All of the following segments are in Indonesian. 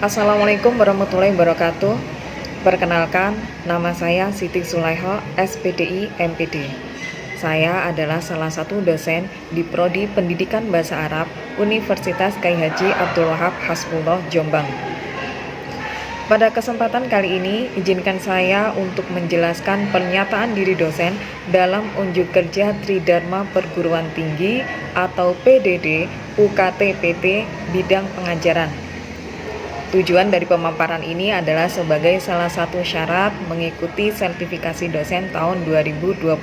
Assalamualaikum warahmatullahi wabarakatuh. Perkenalkan, nama saya Siti Sulaiho, SPDI MPD. Saya adalah salah satu dosen di Prodi Pendidikan Bahasa Arab Universitas Kyai Haji Abdul Wahab Hasbullah, Jombang. Pada kesempatan kali ini, izinkan saya untuk menjelaskan pernyataan diri dosen dalam unjuk kerja Tridharma Perguruan Tinggi atau PDD UKT PT bidang pengajaran. Tujuan dari pemaparan ini adalah sebagai salah satu syarat mengikuti sertifikasi dosen tahun 2022.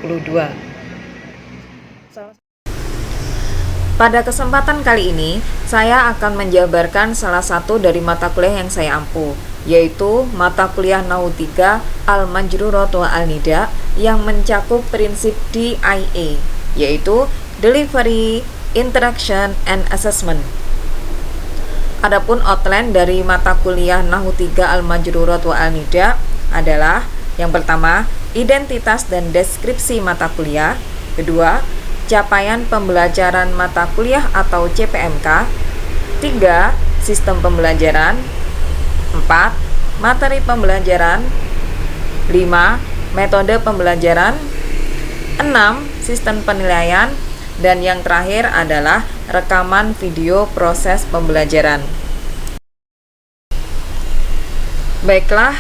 Pada kesempatan kali ini, saya akan menjabarkan salah satu dari mata kuliah yang saya ampu, yaitu mata kuliah Nahwu 3 Al-Majrurat wa Al-Nida yang mencakup prinsip DIA, yaitu Delivery, Interaction, and Assessment. Adapun outline dari mata kuliah Nahwu 3 Al-Majrurat wa Al-Nida adalah: yang pertama, identitas dan deskripsi mata kuliah; kedua, capaian pembelajaran mata kuliah atau CPMK; 3, sistem pembelajaran; 4, materi pembelajaran; 5, metode pembelajaran; 6, sistem penilaian; dan yang terakhir adalah rekaman video proses pembelajaran. Baiklah,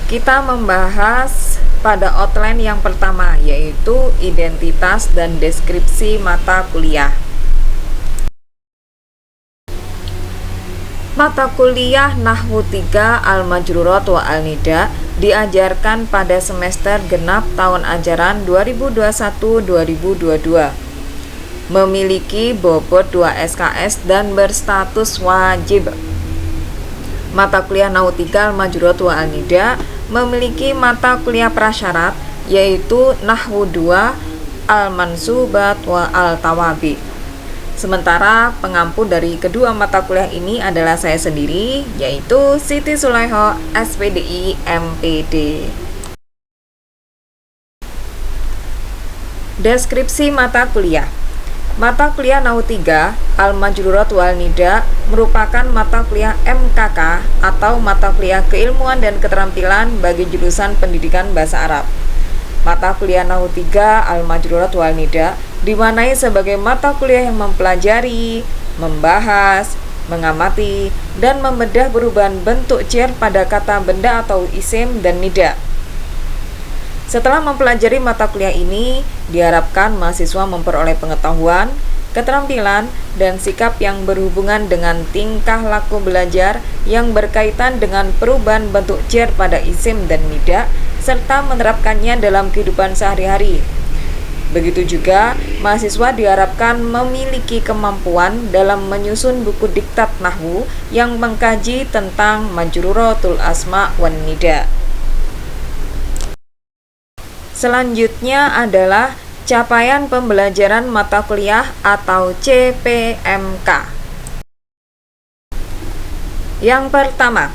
kita membahas pada outline yang pertama, yaitu identitas dan deskripsi mata kuliah. Mata kuliah Nahwu 3 Al-Majrurat wa Al-Nida diajarkan pada semester genap tahun ajaran 2021-2022. Memiliki bobot 2 SKS dan berstatus wajib. Mata kuliah Nahwu 3 Al-Majrurat wa Al-Nida memiliki mata kuliah prasyarat, yaitu Nahwu 2 Al-Mansubat wa Al-Tawabi. Sementara pengampu dari kedua mata kuliah ini adalah saya sendiri, yaitu Siti Sulaiho, SPDI MPD. Deskripsi mata kuliah. Mata kuliah Nahwu 3 Al-Majrurat wa Al-Nida merupakan mata kuliah MKK atau mata kuliah keilmuan dan keterampilan bagi jurusan pendidikan bahasa Arab. Mata kuliah Nahwu 3 Al-Majrurat wa Al-Nida dimaknai sebagai mata kuliah yang mempelajari, membahas, mengamati, dan membedah perubahan bentuk cer pada kata benda atau isim dan nida. Setelah mempelajari mata kuliah ini, diharapkan mahasiswa memperoleh pengetahuan, keterampilan, dan sikap yang berhubungan dengan tingkah laku belajar yang berkaitan dengan perubahan bentuk cer pada isim dan nida, serta menerapkannya dalam kehidupan sehari-hari. Begitu juga, mahasiswa diharapkan memiliki kemampuan dalam menyusun buku diktat Nahwu yang mengkaji tentang Majruratul Asma wan Nida. Selanjutnya adalah capaian pembelajaran mata kuliah atau CPMK. Yang pertama,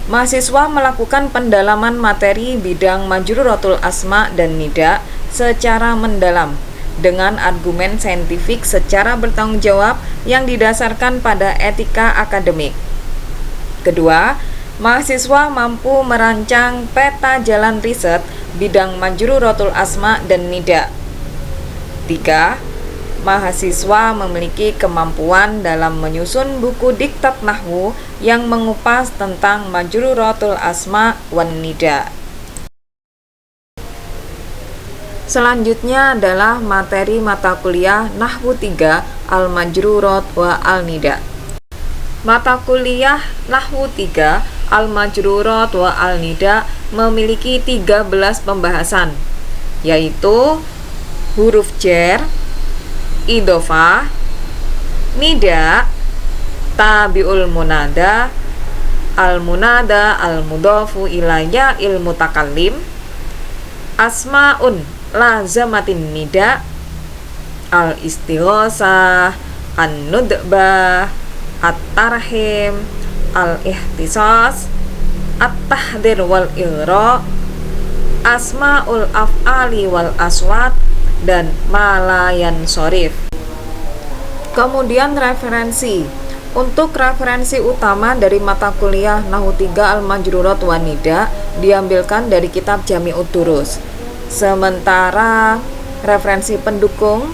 mahasiswa melakukan pendalaman materi bidang Majruratul Asma dan Nida secara mendalam dengan argumen saintifik secara bertanggung jawab yang didasarkan pada etika akademik. Kedua, mahasiswa mampu merancang peta jalan riset bidang Majruratul Asma dan Nida. 3. Mahasiswa memiliki kemampuan dalam menyusun buku diktat Nahwu yang mengupas tentang Majruratul Asma wan Nida. Selanjutnya adalah materi mata kuliah Nahwu 3 Al-Majrurat wa Al-Nida. Mata kuliah Nahwu 3 Al-Majrurat wa Al-Nida memiliki 13 pembahasan, yaitu huruf jar, idhofah, nida, tabi'ul munada, al-munada, al-mudhafu ilayya il-mutakallim, asma'un lazamatin nida, al-istighosah, an-nudbah, at-tarhim, al-ihtisas, at-tahdir wal ighra, asma'ul af'ali wal aswat, dan malayan sorif. Kemudian referensi. Untuk referensi utama dari mata kuliah Nahwu 3 Al-Majrurat wan Nida diambilkan dari kitab Jami'ud Durus. Sementara referensi pendukung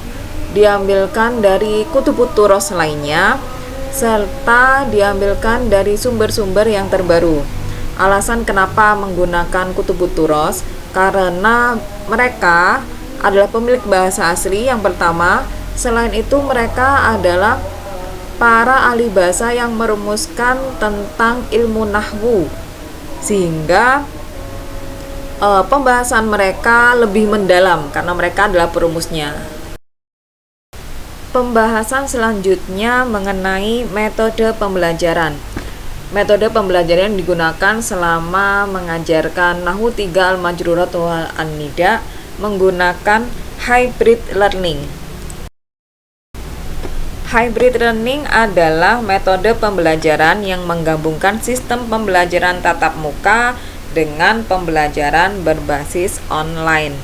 diambilkan dari Kutubut Turos lainnya serta diambilkan dari sumber-sumber yang terbaru. Alasan kenapa menggunakan Kutubut Turos karena mereka adalah pemilik bahasa asli yang pertama. Selain itu mereka adalah para ahli bahasa yang merumuskan tentang ilmu nahwu, sehingga pembahasan mereka lebih mendalam karena mereka adalah perumusnya. Pembahasan selanjutnya mengenai metode pembelajaran. Metode pembelajaran yang digunakan selama mengajarkan Nahwu 3 Al-Majrurat wan Nida menggunakan hybrid learning. Hybrid learning adalah metode pembelajaran yang menggabungkan sistem pembelajaran tatap muka dengan pembelajaran berbasis online.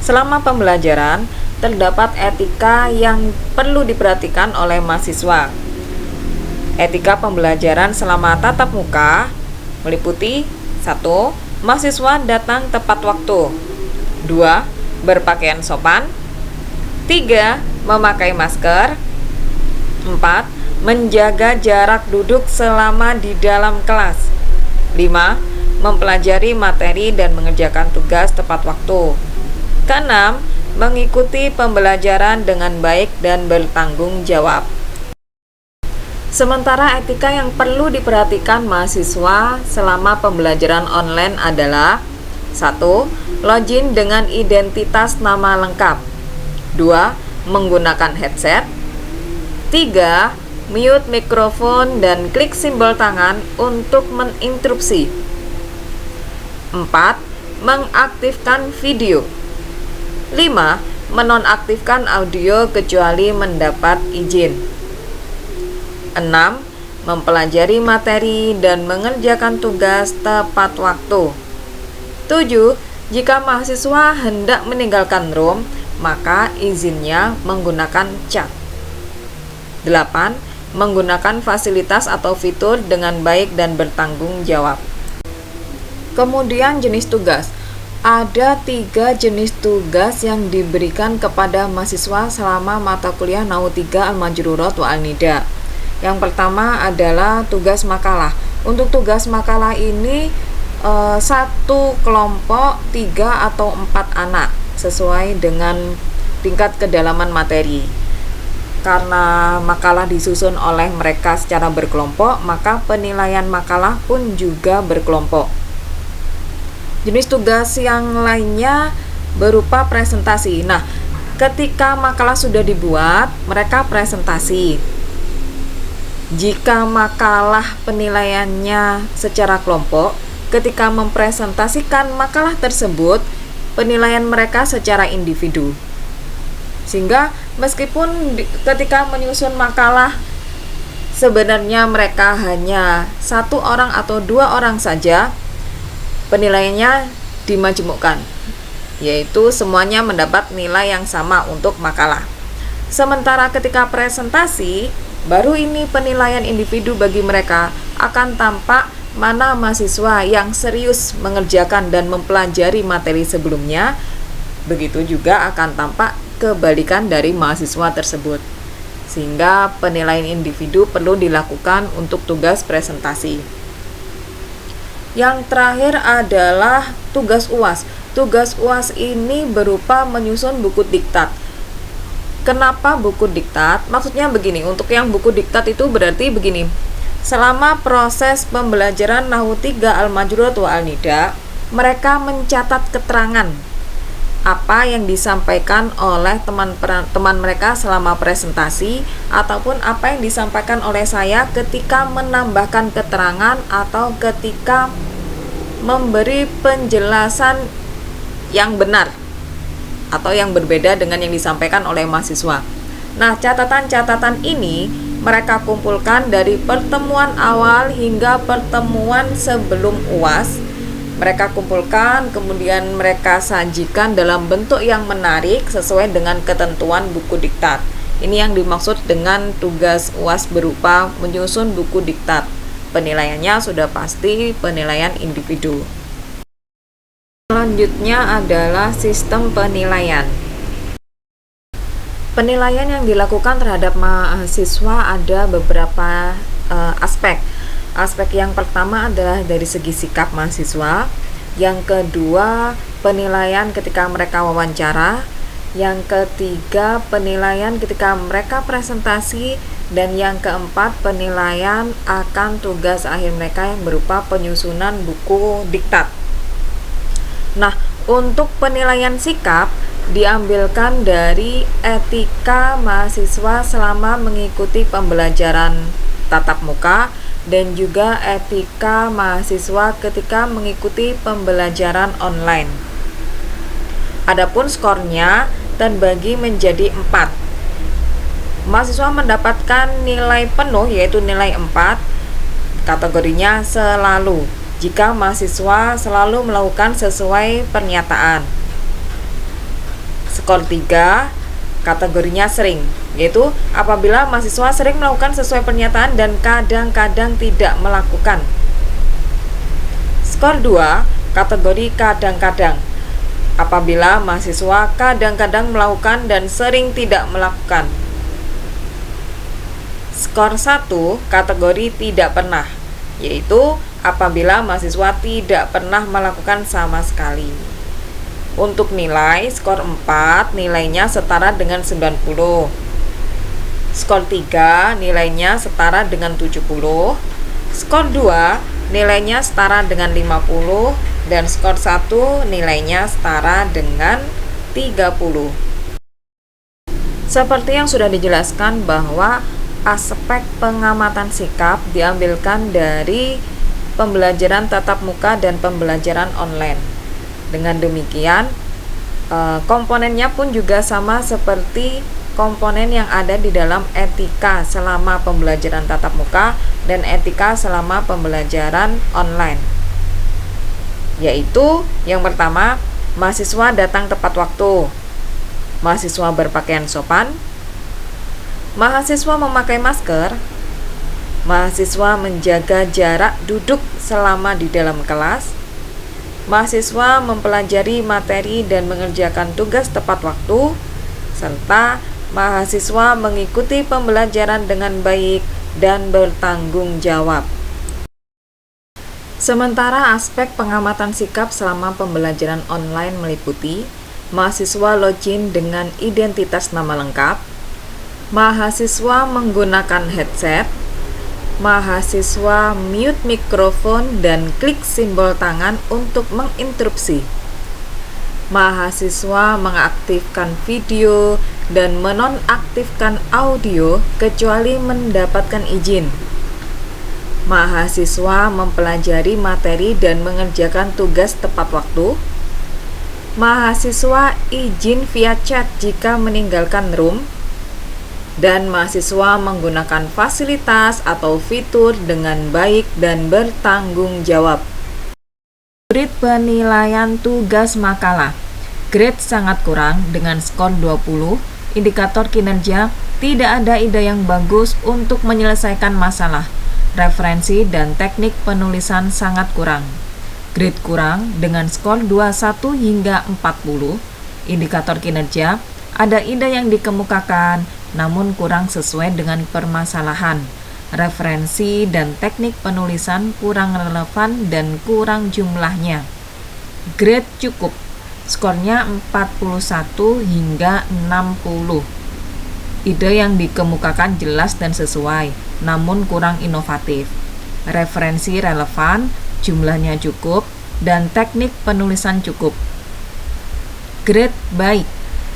Selama pembelajaran, terdapat etika yang perlu diperhatikan oleh mahasiswa. Etika pembelajaran selama tatap muka meliputi 1. Mahasiswa datang tepat waktu. 2. Berpakaian sopan. 3. Memakai masker. 4. Menjaga jarak duduk selama di dalam kelas. 5. Mempelajari materi dan mengerjakan tugas tepat waktu. 6. Mengikuti pembelajaran dengan baik dan bertanggung jawab. Sementara etika yang perlu diperhatikan mahasiswa selama pembelajaran online adalah 1. Login dengan identitas nama lengkap. 2. Menggunakan headset. 3. Mute mikrofon dan klik simbol tangan untuk menginterupsi. 4. Mengaktifkan video. 5. Menonaktifkan audio kecuali mendapat izin. 6. Mempelajari materi dan mengerjakan tugas tepat waktu. 7. Jika mahasiswa hendak meninggalkan room, maka izinnya menggunakan chat. 8. Menggunakan fasilitas atau fitur dengan baik dan bertanggung jawab. Kemudian jenis tugas. Ada 3 jenis tugas yang diberikan kepada mahasiswa selama mata kuliah Nahwu 3 Al-Majrurat wan Nida. Yang pertama adalah tugas makalah. Untuk tugas makalah ini satu kelompok 3 atau 4 anak sesuai dengan tingkat kedalaman materi. Karena makalah disusun oleh mereka secara berkelompok, maka penilaian makalah pun juga berkelompok. Jenis tugas yang lainnya berupa presentasi. Nah, ketika makalah sudah dibuat, mereka presentasi. Jika makalah penilaiannya secara kelompok, ketika mempresentasikan makalah tersebut, penilaian mereka secara individu. Sehingga meskipun ketika menyusun makalah sebenarnya mereka hanya 1 orang atau 2 orang saja, penilaiannya dimajemukkan, yaitu semuanya mendapat nilai yang sama untuk makalah. Sementara ketika presentasi, baru ini penilaian individu bagi mereka akan tampak mana mahasiswa yang serius mengerjakan dan mempelajari materi sebelumnya. Begitu juga akan tampak kebalikan dari mahasiswa tersebut. Sehingga penilaian individu perlu dilakukan untuk tugas presentasi. Yang terakhir adalah tugas UAS. Tugas UAS ini berupa menyusun buku diktat. Kenapa buku diktat? Maksudnya begini, untuk yang buku diktat itu berarti begini. Selama proses pembelajaran Nahwu 3 Al-Majrurat wan Nida, mereka mencatat keterangan apa yang disampaikan oleh teman mereka selama presentasi ataupun apa yang disampaikan oleh saya ketika menambahkan keterangan atau ketika memberi penjelasan yang benar atau yang berbeda dengan yang disampaikan oleh mahasiswa. Nah, catatan-catatan ini mereka kumpulkan dari pertemuan awal hingga pertemuan sebelum UAS. Mereka kumpulkan, kemudian mereka sajikan dalam bentuk yang menarik sesuai dengan ketentuan buku diktat. Ini yang dimaksud dengan tugas UAS berupa menyusun buku diktat. Penilaiannya sudah pasti penilaian individu. Selanjutnya adalah sistem penilaian. Penilaian yang dilakukan terhadap mahasiswa ada beberapa aspek. Aspek yang pertama adalah dari segi sikap mahasiswa. Yang kedua, penilaian ketika mereka wawancara. Yang ketiga, penilaian ketika mereka presentasi. Dan yang keempat, penilaian akan tugas akhir mereka yang berupa penyusunan buku diktat. Nah, untuk penilaian sikap diambilkan dari etika mahasiswa selama mengikuti pembelajaran tatap muka dan juga etika mahasiswa ketika mengikuti pembelajaran online. Adapun skornya terbagi menjadi 4. Mahasiswa mendapatkan nilai penuh yaitu nilai 4. Kategorinya selalu, jika mahasiswa selalu melakukan sesuai pernyataan. Skor 3, kategorinya sering, yaitu apabila mahasiswa sering melakukan sesuai pernyataan dan kadang-kadang tidak melakukan. Skor 2, kategori kadang-kadang, apabila mahasiswa kadang-kadang melakukan dan sering tidak melakukan. Skor 1, kategori tidak pernah, yaitu apabila mahasiswa tidak pernah melakukan sama sekali. Untuk nilai, skor 4 nilainya setara dengan 90. Skor 3 nilainya setara dengan 70. Skor 2 nilainya setara dengan 50. Dan skor 1 nilainya setara dengan 30. Seperti yang sudah dijelaskan bahwa aspek pengamatan sikap diambilkan dari pembelajaran tatap muka dan pembelajaran online. Dengan demikian, komponennya pun juga sama seperti komponen yang ada di dalam etika selama pembelajaran tatap muka dan etika selama pembelajaran online. Yaitu yang pertama, mahasiswa datang tepat waktu, mahasiswa berpakaian sopan, mahasiswa memakai masker, mahasiswa menjaga jarak duduk selama di dalam kelas, mahasiswa mempelajari materi dan mengerjakan tugas tepat waktu, serta mahasiswa mengikuti pembelajaran dengan baik dan bertanggung jawab. Sementara aspek pengamatan sikap selama pembelajaran online meliputi mahasiswa login dengan identitas nama lengkap, mahasiswa menggunakan headset, mahasiswa mute mikrofon dan klik simbol tangan untuk menginterupsi. Mahasiswa mengaktifkan video dan menonaktifkan audio kecuali mendapatkan izin. Mahasiswa mempelajari materi dan mengerjakan tugas tepat waktu. Mahasiswa izin via chat jika meninggalkan room. Dan mahasiswa menggunakan fasilitas atau fitur dengan baik dan bertanggung jawab. Grade penilaian tugas makalah. Grade sangat kurang dengan skor 20. Indikator kinerja, tidak ada ide yang bagus untuk menyelesaikan masalah. Referensi dan teknik penulisan sangat kurang. Grade kurang dengan skor 21 hingga 40. Indikator kinerja, ada ide yang dikemukakan namun kurang sesuai dengan permasalahan. Referensi dan teknik penulisan kurang relevan dan kurang jumlahnya. Grade cukup, skornya 41 hingga 60. Ide yang dikemukakan jelas dan sesuai, namun kurang inovatif. Referensi relevan, jumlahnya cukup, dan teknik penulisan cukup. Grade baik,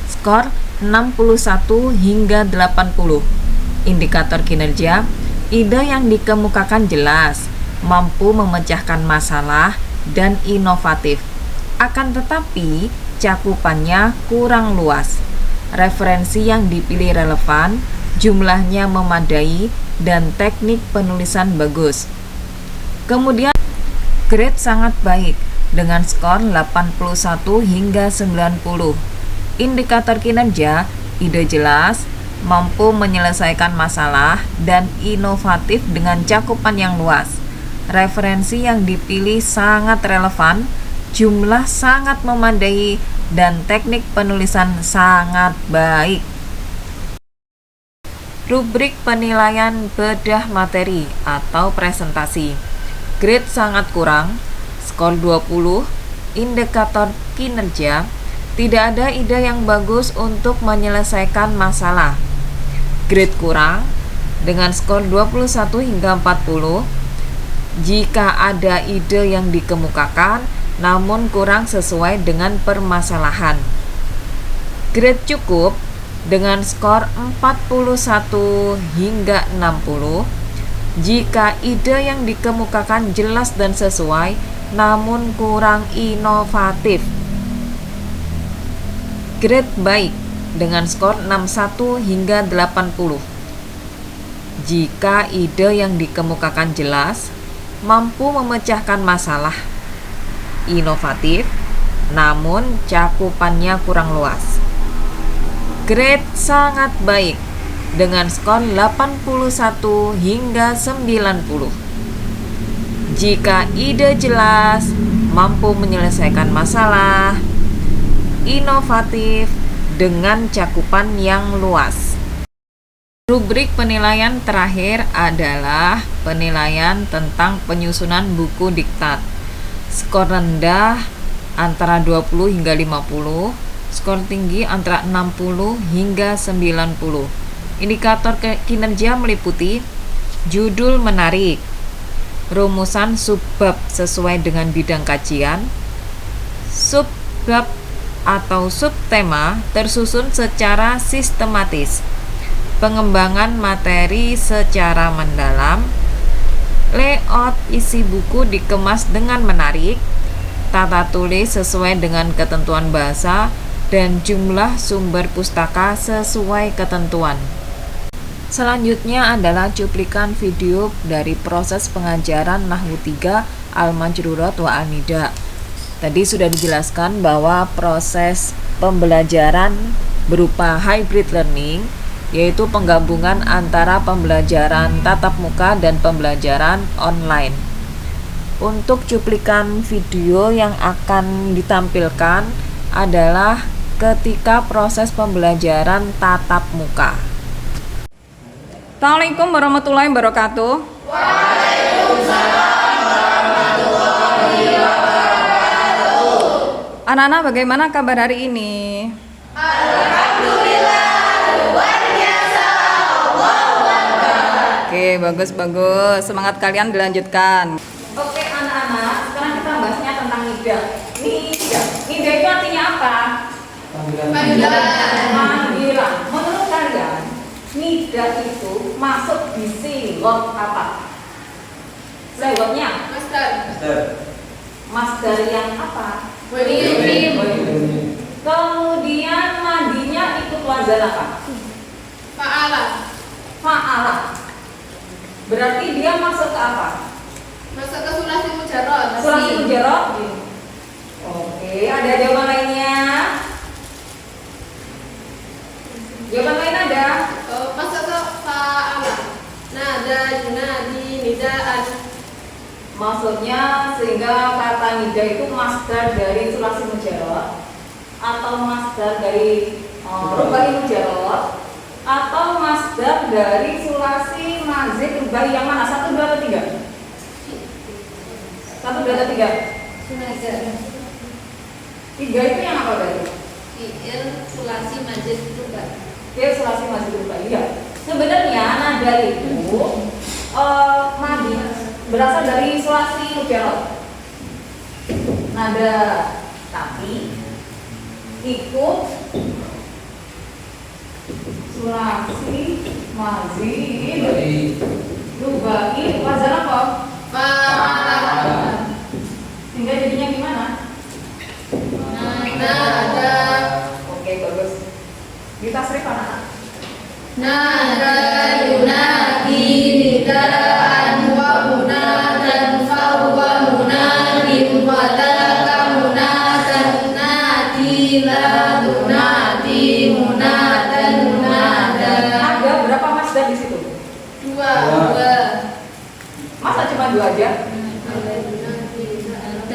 skor 61 hingga 80. Indikator kinerja, ide yang dikemukakan jelas, mampu memecahkan masalah, dan inovatif. Akan tetapi, cakupannya kurang luas. Referensi yang dipilih relevan, jumlahnya memadai, dan teknik penulisan bagus. Kemudian, grade sangat baik dengan skor 81 hingga 90. Indikator kinerja, ide jelas, mampu menyelesaikan masalah, dan inovatif dengan cakupan yang luas. Referensi yang dipilih sangat relevan, jumlah sangat memadai, dan teknik penulisan sangat baik. Rubrik penilaian bedah materi atau presentasi. Grade sangat kurang, skor 20, indikator kinerja, tidak ada ide yang bagus untuk menyelesaikan masalah. Grade kurang, dengan skor 21 hingga 40, jika ada ide yang dikemukakan, namun kurang sesuai dengan permasalahan. Grade cukup, dengan skor 41 hingga 60, jika ide yang dikemukakan jelas dan sesuai, namun kurang inovatif. Grade baik, dengan skor 61 hingga 80, jika ide yang dikemukakan jelas, mampu memecahkan masalah, inovatif, namun cakupannya kurang luas. Grade sangat baik, dengan skor 81 hingga 90, jika ide jelas, mampu menyelesaikan masalah, inovatif, dengan cakupan yang luas. Rubrik penilaian terakhir adalah penilaian tentang penyusunan buku diktat. Skor rendah antara 20 hingga 50, skor tinggi antara 60 hingga 90. Indikator kinerja meliputi judul menarik, rumusan subbab sesuai dengan bidang kajian, subbab atau subtema tersusun secara sistematis, pengembangan materi secara mendalam, layout isi buku dikemas dengan menarik, tata tulis sesuai dengan ketentuan bahasa, dan jumlah sumber pustaka sesuai ketentuan. Selanjutnya adalah cuplikan video dari proses pengajaran Nahwu 3 Al-Majrurat wa Al-Nida. Tadi sudah dijelaskan bahwa proses pembelajaran berupa hybrid learning, yaitu penggabungan antara pembelajaran tatap muka dan pembelajaran online. Untuk cuplikan video yang akan ditampilkan adalah ketika proses pembelajaran tatap muka. Assalamualaikum warahmatullahi wabarakatuh. Waalaikumsalam warahmatullahi wabarakatuh. Anak-anak, bagaimana kabar hari ini? Alhamdulillah, luar biasa. Allahu Akbar. Oke, bagus. Semangat kalian dilanjutkan. Oke, anak-anak, sekarang kita bahasnya tentang nida. Nida itu artinya apa? Panggilan. Menurut kalian, nida itu masuk di silot apa? Silotnya? Masdar yang apa? Kemudian madinya ikut wazan apa? Fa'ala. Berarti dia masuk ke apa? Masuk ke sulasi mujarrad. Sulasi mujarrad. Oke, ada jawaban lainnya? Jawaban lain ada? Masuk ke fa'ala. Nada, yunadi, nidaan. Maksudnya sehingga kata nida itu masdar dari sulasi mujarrad atau masdar dari rubai mujarrad atau masdar dari sulasi mazid rubai yang mana? 1, 2, atau 3? 1, 2, atau 3? 3 itu yang apa berarti? Fi'il sulasi majid rubai. Fi'il sulasi mazid rubai. Iya. Sebenarnya nada itu madi berasal dari sulasi mujarrad. Nada, tapi ikut sulasi mazid rubai wazan apa? Fa'ala. Sehingga jadinya gimana? Nada. Oke, bagus. Ditasrif anak. Nada yunadi nidaan wa munatan fa huwa munadin wa talaka munatan nadi la tunadi munatan munada. Dua. Masa cuma 2 aja?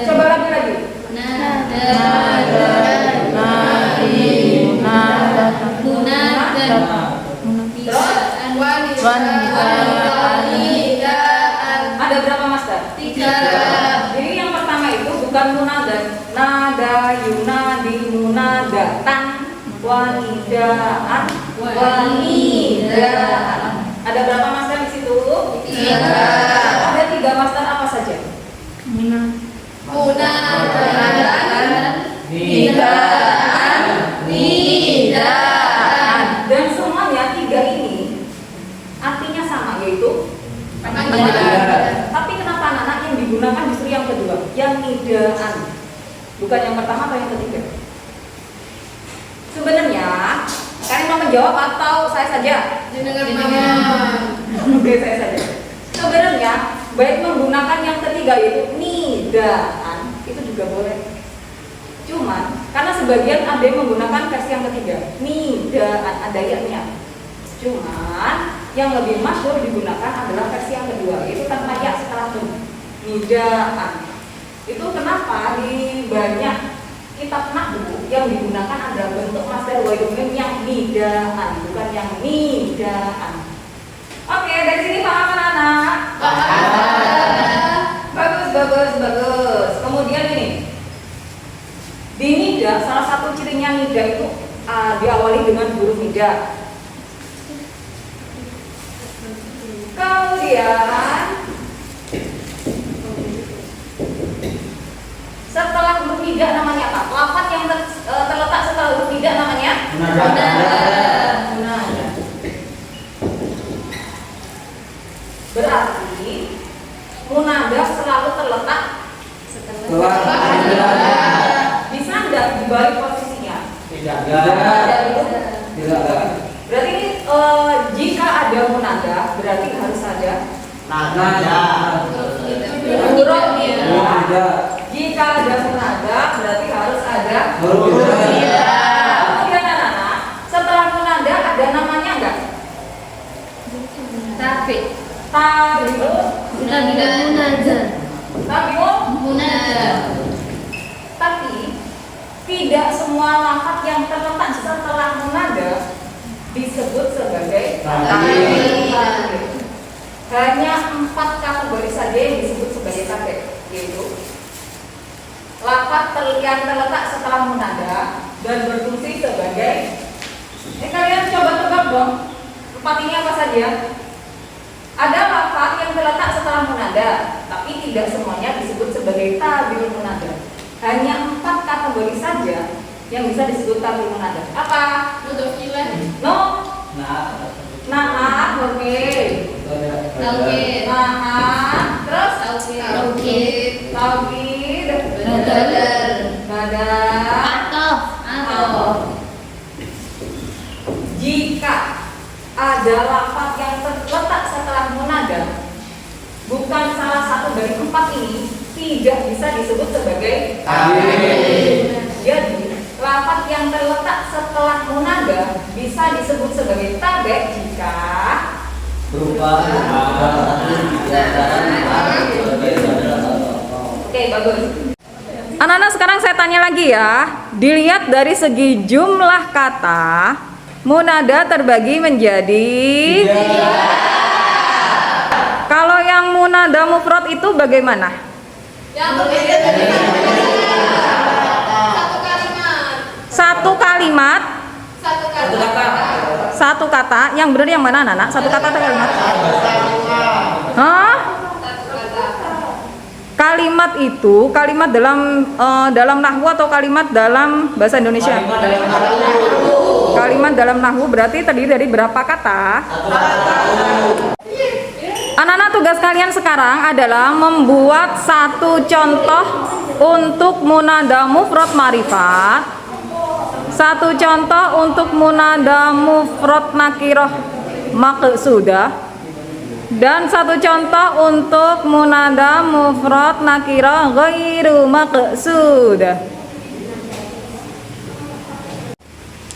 Coba lagi. Nada. Ada berapa master? 3. Jadi yang pertama itu bukan munada, nada, yunadi, munada, tan, wanidaan, wanidaan. Ada berapa master di situ? 3. Ada 3 master apa saja? Nidaan. Dan semuanya 3 ini artinya sama, yaitu Panggilan. tapi kenapa anak-anak yang digunakan justru yang kedua, yang nidaan, bukan yang pertama atau yang ketiga? Sebenarnya kalian mau menjawab atau saya saja? Oke, saya saja. Sebenarnya baik menggunakan yang ketiga yaitu nidaan itu juga boleh. Cuman karena sebagian ada yang menggunakan versi yang ketiga, nidaan, ada ya-nya. Cuman yang lebih masyhur digunakan adalah versi yang kedua, yaitu tanpa ya setelah nidaan. Itu kenapa di banyak kitab nahwu yang digunakan adalah bentuk masdar wahid yang nidaan, bukan yang nidaan. Oke, dari sini paham anak-anak? Bagus. Kemudian ini di nida, salah satu cirinya nida itu diawali dengan huruf nida. Kemudian setelah huruf nida namanya apa? Lafaz yang terletak setelah huruf nida namanya munada. Berarti munada selalu terletak bisa enggak di balik posisinya? Tidak. Berarti jika ada munada berarti harus ada huruf nida. Jika ada munada berarti harus ada huruf nida. Kemudian anak-anak, setelah munada ada namanya enggak? Tapi tidak semua lafaz yang terletak setelah munada disebut sebagai takrib. Hanya 4 kategori saja yang disebut sebagai takrib, yaitu lafaz yang terletak setelah munada dan berfungsi sebagai kalian coba tebak dong, 4 ini apa saja? Ada lafaz yang terletak setelah munada, tapi tidak semuanya disebut sebagai tabiul munada. Hanya 4 kategori saja yang bisa disebut tabiul munada. Apa? No. Nah, oke. Nah, terus taukid, badal, jika ada lafaz yang terletak setelah munada, bukan salah satu dari 4 ini, tidak bisa disebut sebagai takrib. Jadi lafaz yang terletak setelah munada bisa disebut sebagai tabe jika berupa Oke, bagus. Anak-anak, sekarang saya tanya lagi ya. Dilihat dari segi jumlah kata, munada terbagi menjadi 3. Kalau yang munada mufrad itu bagaimana? Yang berbeda dari satu kalimat. Satu kata. Yang benar yang mana, anak? Satu kata atau kalimat? Hah? Kalimat itu kalimat dalam nahwu atau kalimat dalam bahasa Indonesia? Kalimat dalam nahwu berarti terdiri dari berapa kata? Anak-anak, tugas kalian sekarang adalah membuat satu contoh untuk munada mufrad ma'rifat, satu contoh untuk munada mufrad nakirah maqsudah, dan satu contoh untuk munada mufrad nakirah ghairu maqsudah.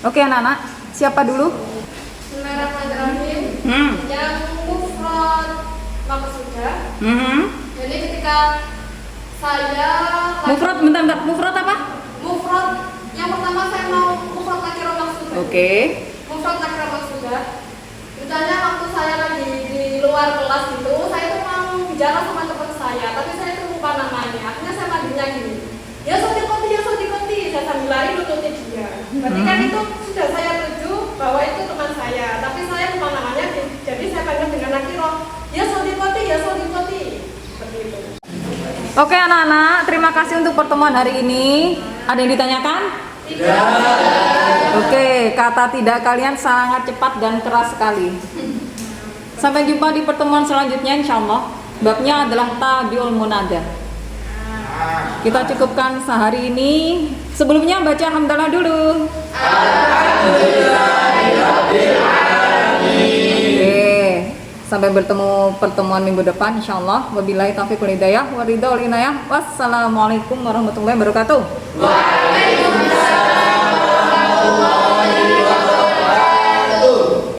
Oke anak-anak, siapa dulu? Bismillahirrahmanirrahim. Yang mufrad mufrad maqsudah. Jadi ketika saya Mufrad, bentar. Mufrad apa? mufrad yang pertama saya mau mufrad nakirah maqsudah. Oke. Mufrad nakirah maqsudah. Misalnya waktu saya lagi di luar kelas gitu, saya tuh mau bicara sama teman saya, tapi saya tuh lupa namanya. Akhirnya saya manggilnya gini. Ya Sodikoti, saya sambil lari nututi dia. Berarti kan itu sudah saya tuju bahwa itu teman saya, tapi saya lupa namanya, jadi saya panggil dengan nakirah. Ya Sodikoti. Seperti itu. Oke anak-anak, terima kasih untuk pertemuan hari ini. Ada yang ditanyakan? Tidak. Oke, kata tidak kalian sangat cepat dan keras sekali. Sampai jumpa di pertemuan selanjutnya insya Allah. Babnya adalah tabiul munada. Kita cukupkan sehari ini. Sebelumnya baca hamdalah dulu. Oke, sampai bertemu pertemuan minggu depan insya Allah. Wabillahi taufiq wal hidayah wa ridha wal inayah. Wassalamualaikum warahmatullahi wabarakatuh.